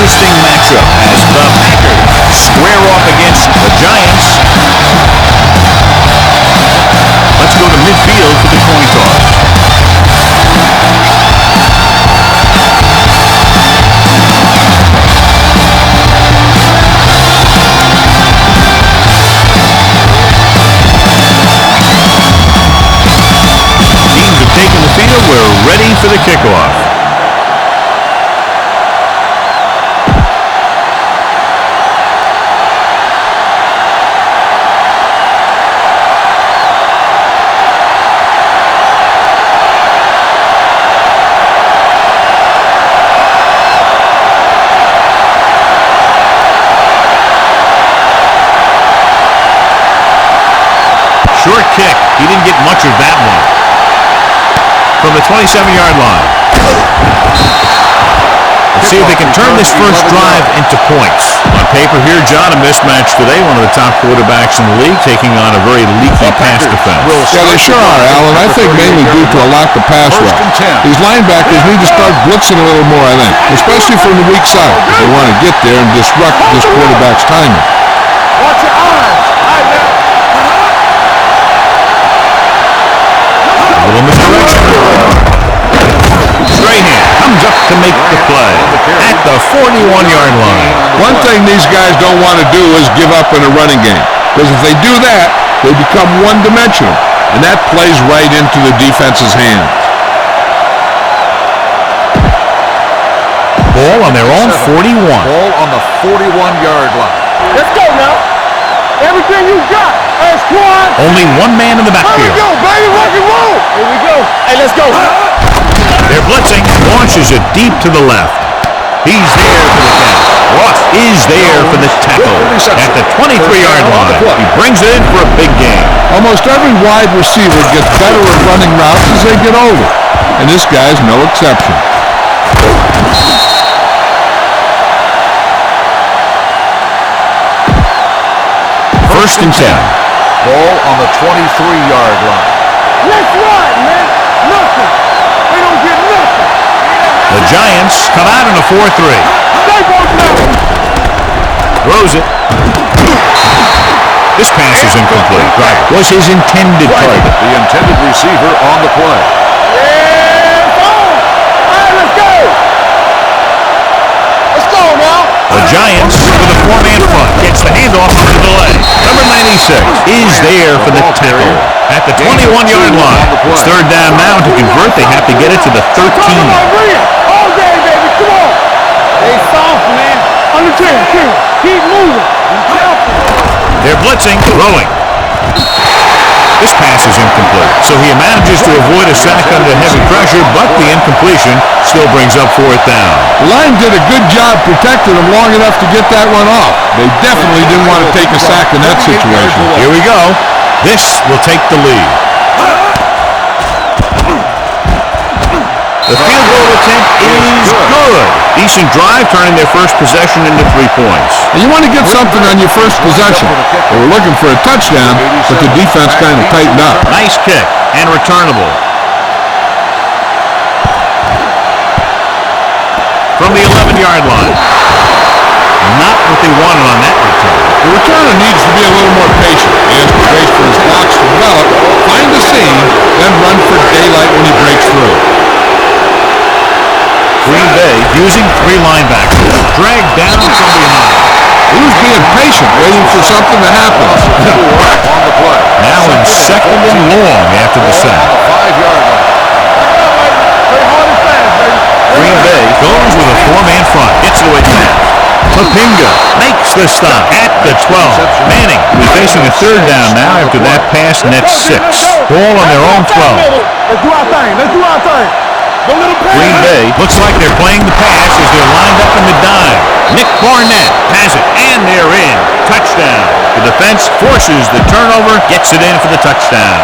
interesting matchup as the Packers square off against the Giants. Let's go to midfield for the coin toss. Teams have taken the field. We're ready for the kickoff. Short kick. He didn't get much of that one. From the 27-yard line. Let's see if they can turn this first drive into points. On paper here, John, a mismatch today. One of the top quarterbacks in the league taking on a very leaky pass defense. Yeah, they sure are, Alan. I think mainly due to a lack of pass rush. These linebackers need to start blitzing a little more, I think, especially from the weak side if they want to get there and disrupt this quarterback's timing. Watch your eyes. A little misdirection. Strahan comes up to make the play at the 41-yard line. One thing these guys don't want to do is give up in a running game. Because if they do that, they become one-dimensional. And that plays right into the defense's hands. Ball on their own 41. Ball on the 41-yard line. Let's go now. Everything you got. Hey, squad. Only one man in the backfield. Here we go, baby. Rock and roll. Here we go. Hey, let's go. They're blitzing. Launches it deep to the left. He's there for the catch. Ross is there for the tackle at the 23-yard line. He brings it in for a big game. Almost every wide receiver gets better at running routes as they get older. And this guy's no exception. First and 10. Ball on the 23-yard line. Let's ride, man. Nothing. They don't get nothing. The Giants come out in a 4-3. Stay both now. Throws it. This pass is incomplete. Right. Was his intended target. The intended receiver on the play. Yeah, it's on. All right, let's go. Let's go now. The Giants with a four-man front gets the handoff on the delay. Number 96 is there for the tackle at the 21-yard line. It's third down now. To convert, they have to get it to the 13. All day, baby. Come on. They soft, man. Understand. Keep moving. They're blitzing, throwing. This pass is incomplete. So he manages to avoid a sack under heavy pressure, but the incompletion still brings up fourth down. The line did a good job protecting him long enough to get that one off. They definitely didn't want to take a sack in that situation. Here we go. This will take the lead. The field goal attempt is good. Decent drive, turning their first possession into 3 points. And you want to get something on your first possession. They were looking for a touchdown, but the defense kind of tightened up. Nice kick and returnable. From the 11-yard line. Not what they wanted on that return. The returner needs to be a little more patient. He has to wait for his blocks to develop, find the seam, then run for daylight when he breaks through. Green Bay using 3 linebackers. Dragged down from behind. He was being patient, waiting for something to happen. On the play. Now in second and long after the sack. 5-yard line. Green Bay goes with a 4-man front. Gets it away from that. Papinga makes the stop at the 12. Manning will be facing a third down now after that pass, and that's 6. Ball on their own 12. Let's do our thing. Green Bay looks like they're playing the pass as they're lined up in the dime. Nick Barnett has it, and they're in. Touchdown. The defense forces the turnover, gets it in for the touchdown.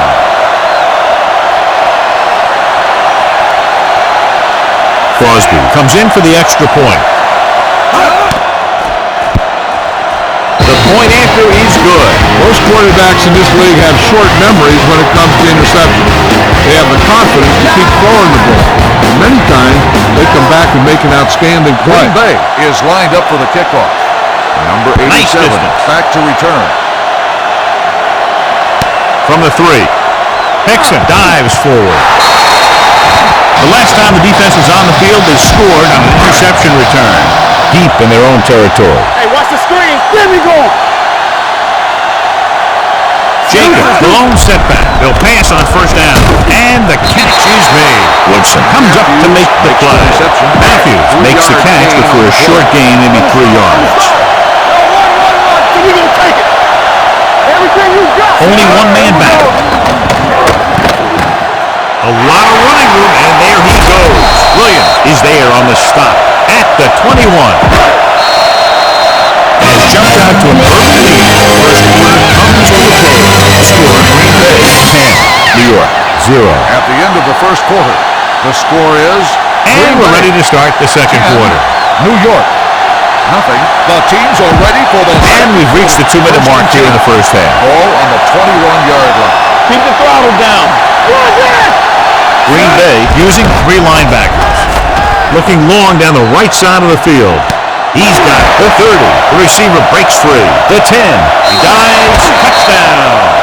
Crosby comes in for the extra point. The point after is good. Most quarterbacks in this league have short memories when it comes to interceptions. they have the confidence to keep throwing the ball. And many times, they come back and make an outstanding play. Green Bay is lined up for the kickoff. Number 87, Nice distance. back to return. From the 3. Hickson dives forward. The last time the defense was on the field, they scored on an interception return. Deep in their own territory. Hey, watch the screen. Let me go. Jacobs, the lone setback. They'll pass on first down. And the catch is made. Woodson comes up to make the play. Matthews makes the catch, but for a short gain, maybe 3 yards. So we gonna take it. Everything you got. Only one man back. A lot of running room, and there he goes. Williams is there on the stop at the 21. And has jumped out to an early lead. First quarter comes to a close. Score Green Bay 10, New York 0. At the end of the first quarter, the score is... And we're ready to start the second quarter. New York, nothing. The teams are ready for the... And we've reached the 2-minute mark here in the first half. Ball on the 21-yard line. Keep the throttle down. Green Bay using 3 linebackers. Looking long down the right side of the field. He's got the 30. The receiver breaks free. The 10. He dives. Touchdown.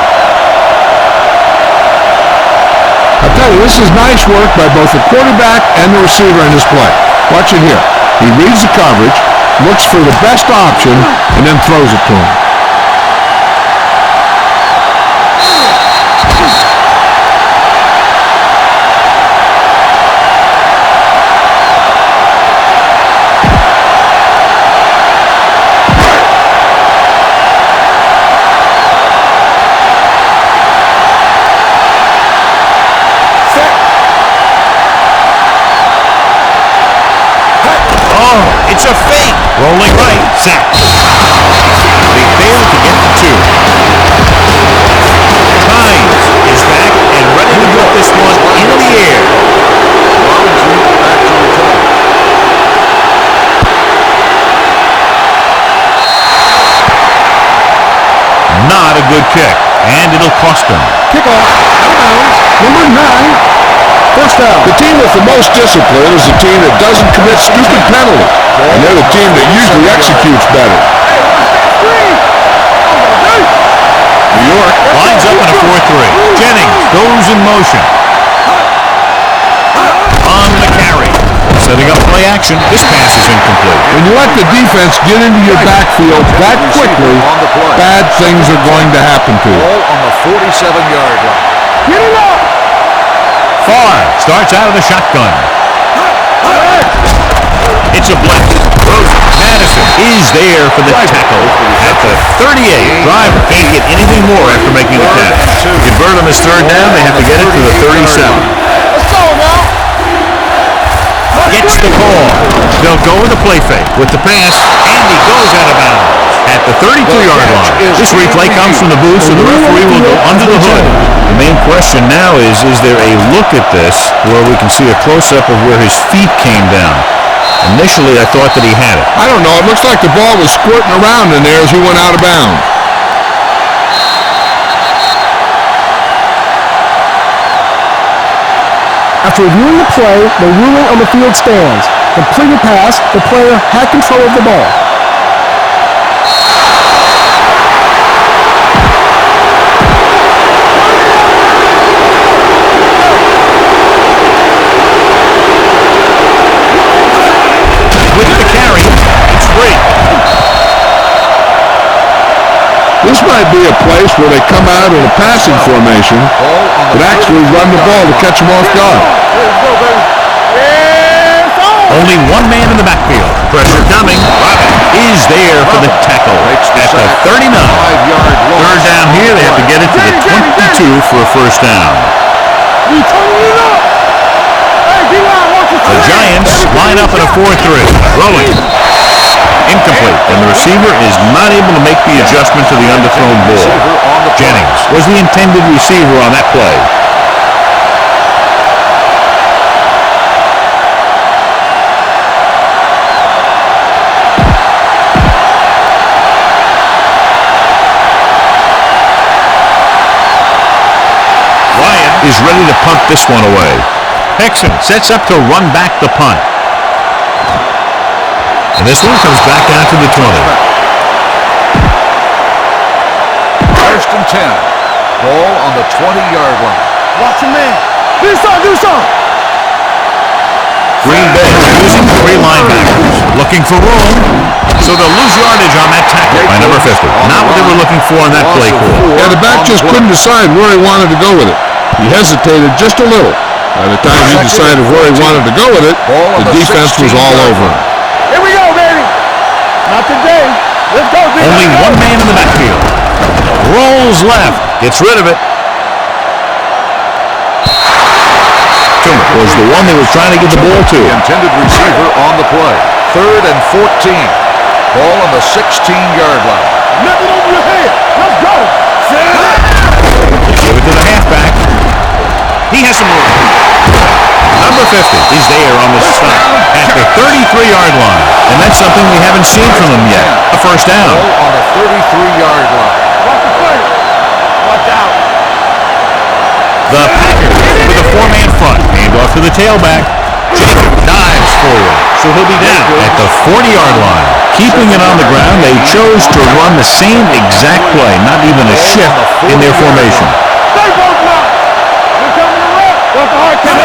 I tell you, this is nice work by both the quarterback and the receiver in this play. Watch it here. He reads the coverage, looks for the best option, and then throws it to him. It's a fake. Rolling right. Sack. They fail to get the 2. Hines is back and ready to put this one in the air. Robinson back to return. Not a good kick, and it'll cost them. Kickoff, out of bounds, number 9. First down. The team with the most discipline is the team that doesn't commit stupid penalties. And they're the team that usually executes better. New York lines up in a 4-3. Jennings goes in motion. On the carry. Setting up play action. This pass is incomplete. When you let the defense get into your backfield that quickly, bad things are going to happen to you. Ball on the 47-yard line. Get it up. Farr starts out of the shotgun. It's a blitz. Madison is there for the tackle at the 38. Driver can't get anything more after making the catch. Convert on this third down, they have to get it to the 37. Let's go now. Gets the ball. They'll go with the play fake with the pass, and he goes out of bounds at the 32-yard line. This replay comes from the booth, so the referee will go under the hood. The main question now is there a look at this where we can see a close-up of where his feet came down? Initially, I thought that he had it. I don't know. It looks like the ball was squirting around in there as he went out of bounds. After reviewing the play, the ruling on the field stands. Completed pass, the player had control of the ball. With the carry, it's free. This might be a place where they come out in a passing formation, but actually run the ball to catch them off guard. Only one man in the backfield. Pressure coming. Robin is there for the tackle at the 39. Third down here, they have to get it to the 22 for a first down. The Giants line up in a 4-3. Rolling. Incomplete, and the receiver is not able to make the adjustment to the underthrown ball. Jennings was the intended receiver on that play. Ryan is ready to punt this one away. Hickson sets up to run back the punt. And this one comes back out to the 20. First and 10. Ball on the 20-yard line. Watch your man. Do something. Green Bay using 3 linebackers. Looking for room. So they'll lose yardage on that tackle by number 50. Not what they were looking for in that play call. Yeah, the back just couldn't decide where he wanted to go with it. He hesitated just a little. By the time he decided where he wanted to go with it, the defense was all over him. Here we go, baby. Not today. Let's go, baby. Only one man in the backfield. Rolls left. Gets rid of it. Was the one they were trying to get the ball to. The intended receiver on the play. 3rd and 14. Ball on the 16-yard line. Nothing over your head. Let's go. Give it to the halfback. He has some room. Number 50 is there on the stop at the 33-yard line. And that's something we haven't seen from him yet. A first down. Ball on the 33-yard line. Watch the play. Watch out. The Packers with a 4-man front. Hand off to the tailback. Jacob dives forward, so he'll be down at the 40-yard line. Keeping it on the ground, they chose to run the same exact play, not even a shift in their formation. Stay both now. We're coming to run. What's the hard count?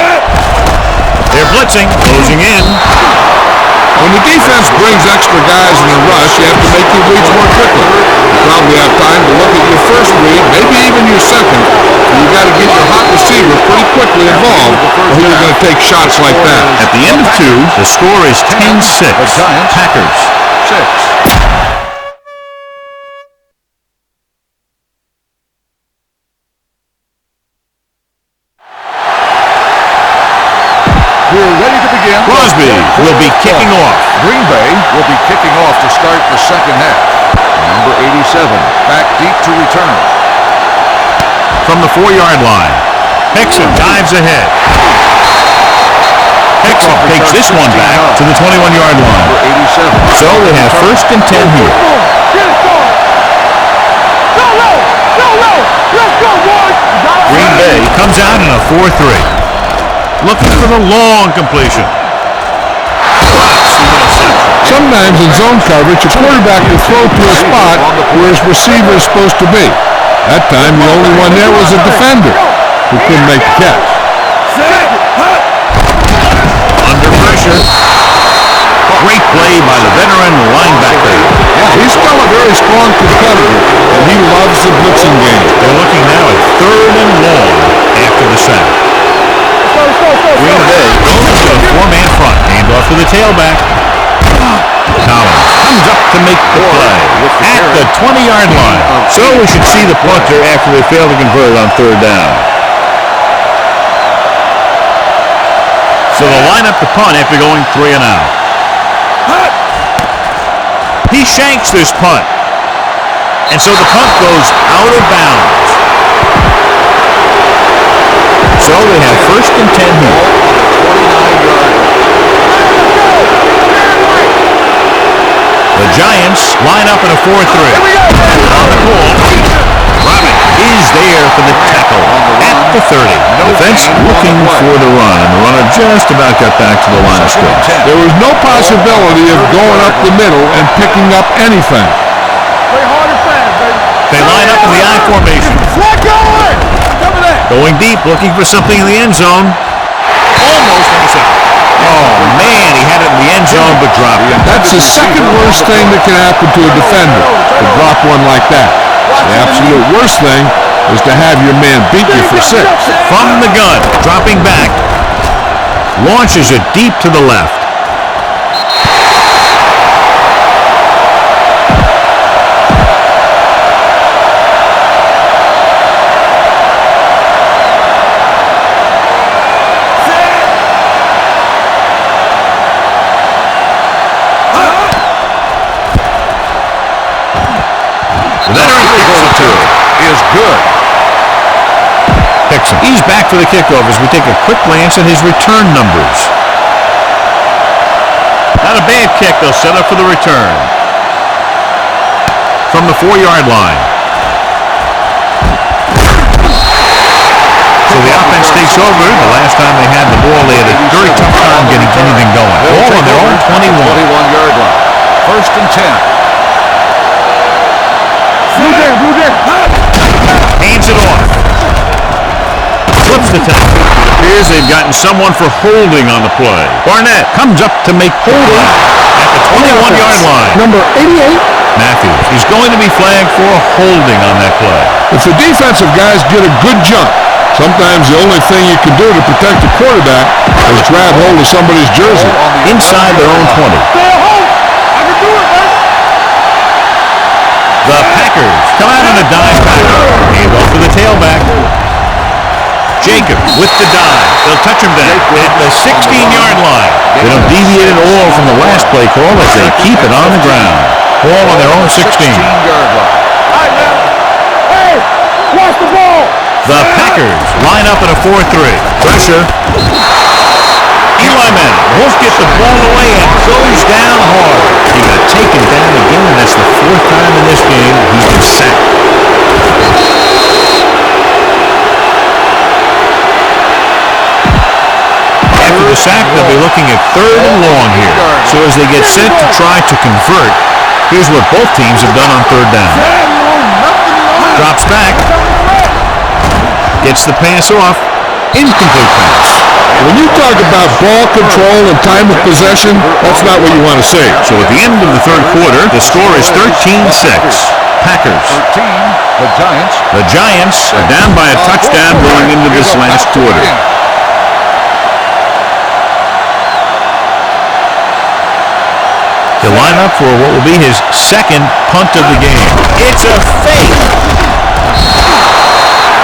They're blitzing, closing in. When the defense brings extra guys in a rush, you have to make your reads more quickly. You probably have time to look at your first read, maybe even your second. You got to get your hot receiver pretty quickly involved, or you're going to take shots like that. At the end of 2, the score is 10-6. Packers. 6. We're ready to begin. Crosby will be kicking off. Green Bay will be kicking off to start the second half. Number 87, back deep to return. From the 4-yard line, Hickson dives ahead. Hickson takes this one back to the 21-yard line. Number 87. So we have first and 10 here. Get it going. Go low. Let's go, boys. Green Bay comes out in a 4-3. Looking for the long completion. Sometimes in zone coverage, a quarterback will throw to a spot where his receiver is supposed to be. That time, the only one there was a defender who couldn't make the catch. Under pressure. Great play by the veteran linebacker. Yeah, he's still a very strong competitor, and he loves the blitzing game. They're looking now at 3rd and long after the sack. Green Bay goes to a 4-man front. Hand off to the tailback. Collins comes up to make the play at the 20-yard line. So we should see the punter after they fail to convert on 3rd down. So they'll line up the punt after going 3 and out. He shanks this punt. And so the punt goes out of bounds. So they have first and 10 here. The Giants line up in a 4-3. On the ball, Robin is there for the tackle at the 30. Defense looking for the run, and the runner just about got back to the line of scrimmage. There was no possibility of going up the middle and picking up anything. Play hard and fast, baby. They line up in the I formation. Going deep, looking for something in the end zone. Almost intercepted. Oh, man, he had it in the end zone, but dropped it. That's the second worst thing that can happen to a defender, to drop one like that. The absolute worst thing is to have your man beat you for 6. From the gun, dropping back. Launches it deep to the left. Is good. Hickson. He's back for the kickoff as we take a quick glance at his return numbers. Not a bad kick. They'll set up for the return. From the 4-yard line. So the offense defense takes over. The last time they had the ball, they had a very tough time getting anything going. Ball on their own 21. 21-yard line. First and 10. Blue Jay. Hands it off. Flips the tackle. It appears they've gotten someone for holding on the play. Barnett comes up to make holding at the 21-yard line. Number 88. Matthews is going to be flagged for holding on that play. If the defensive guys get a good jump, sometimes the only thing you can do to protect the quarterback is grab hold of somebody's jersey. Inside their own 20. Stay at home. I can do it, man. The Packers come out on a dive pattern. Hand off to the tailback. Jacob with the dive. They'll touch him down at the 16-yard line. They don't deviate at all from the last play call as they keep it on the ground. Ball on their own 16. 16-yard line. All right, man. Hey, watch the ball. The Packers line up in a 4-3. Pressure. Eli Manning won't get the ball away and goes down hard. He got taken down again, and that's the 4th time in this game he's been sacked. After the sack, they'll be looking at 3rd and long here. So as they get set to try to convert, here's what both teams have done on 3rd down. Drops back. Gets the pass off. Incomplete pass. When you talk about ball control and time of possession, that's not what you want to say. So at the end of the 3rd quarter, the score is 13-6. Packers. 13, the Giants. The Giants are down by a touchdown going into this last quarter. He'll line up for what will be his 2nd punt of the game. It's a fake.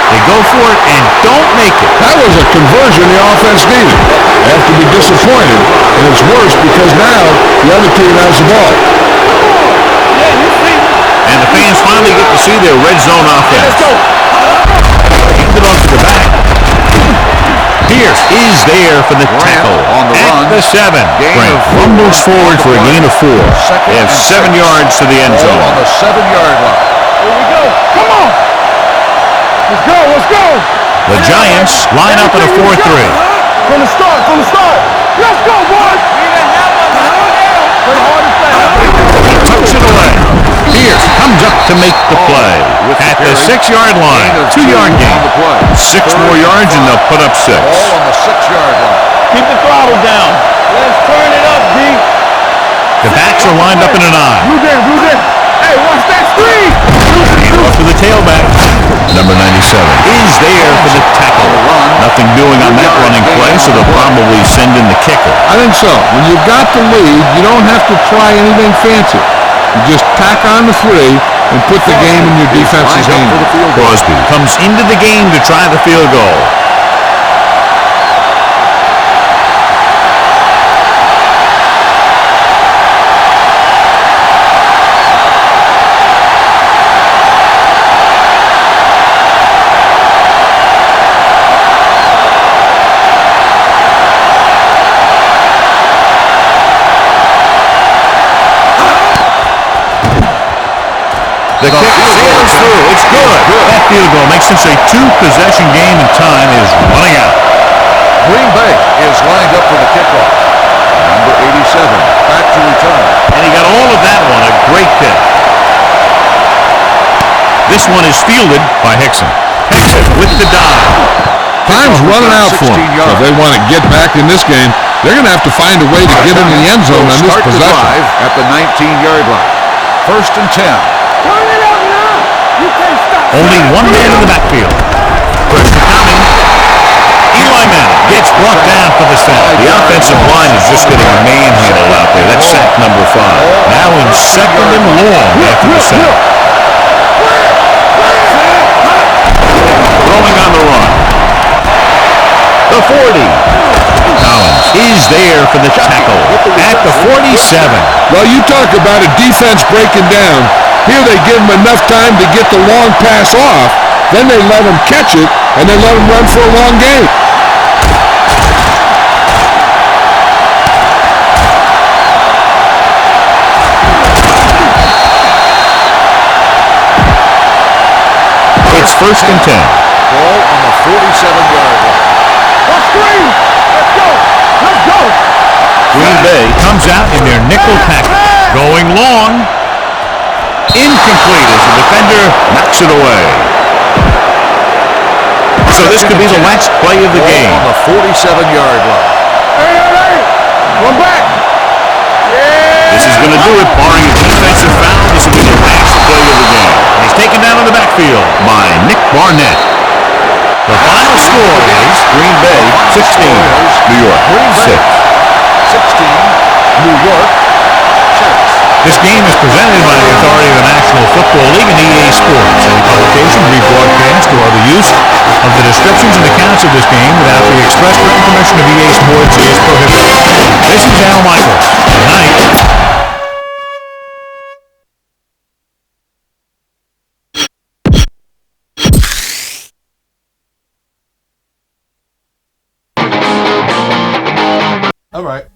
They go for it and don't make it. That was a conversion the offense needed. They have to be disappointed, and it's worse because now the other team has the ball. And the fans finally get to see their red zone offense. Let's go. Hand it off to the back. Pierce is there for the tackle on the at run. the 7. Grant rumbles forward for a gain of 4. They have 7 yards to the end Ball zone. on the 7-yard line. Here we go. Come on. Let's go. The Giants line up in a 4-3. From the start. Let's go, boys. Play hard and fast. Tucks it away. Pierce comes up to make the play at the 6-yard line. 2-yard gain. 6 more yards and they'll put up 6. Ball on the 6-yard line. Keep the throttle down. Let's turn it up, D. The backs are lined up in an I. Blue Jay. Hey, watch that screen. Hand off to the tailback. Number 97 is there for the tackle. Nothing doing on that running play, so they'll probably send in the kicker. I think so. When you've got the lead, you don't have to try anything fancy. You just tack on the 3 and put the game in your defense's hands. Crosby comes into the game to try the field goal. The kick sails through. It's good. That field goal makes sense. A 2-possession game and time is running out. Green Bay is lined up for the kickoff. Number 87, back to return. And he got all of that one. A great kick. This one is fielded by Hickson. Hickson with the dive. Time's running out for them. So if they want to get back in this game, they're going to have to find a way to get into the end zone on this Start the possession. drive at the 19-yard line. First and 10. Turn it up now. You can't stop. Only one man in the backfield. Pressure coming. Eli Manning gets brought down for the sack. The offensive line is just getting manhandled out there. That's sack number 5. Now in 2nd and long after the sack. Throwing on the run. The 40. Collins is there for the tackle at the 47. Well, you talk about a defense breaking down. Here they give them enough time to get the long pass off. Then they let them catch it, and they let them run for a long game. It's 1st and 10. Ball on the 47-yard line. Bay comes out in their nickel package. Going long. Incomplete as the defender knocks it away. So this could be the last play of the game. On the 47-yard line. Hey. One back. This is going to do it, barring a defensive foul. This will be the last play of the game. He's taken down in the backfield by Nick Barnett. The final score is Green Bay 16, New York 6. 16, New York 6. This game is presented by the authority of the National Football League and EA Sports. Any publication, rebroadcast, or other use of the descriptions and accounts of this game without the express written permission of EA Sports is prohibited. This is Al Michaels. Good night. All right.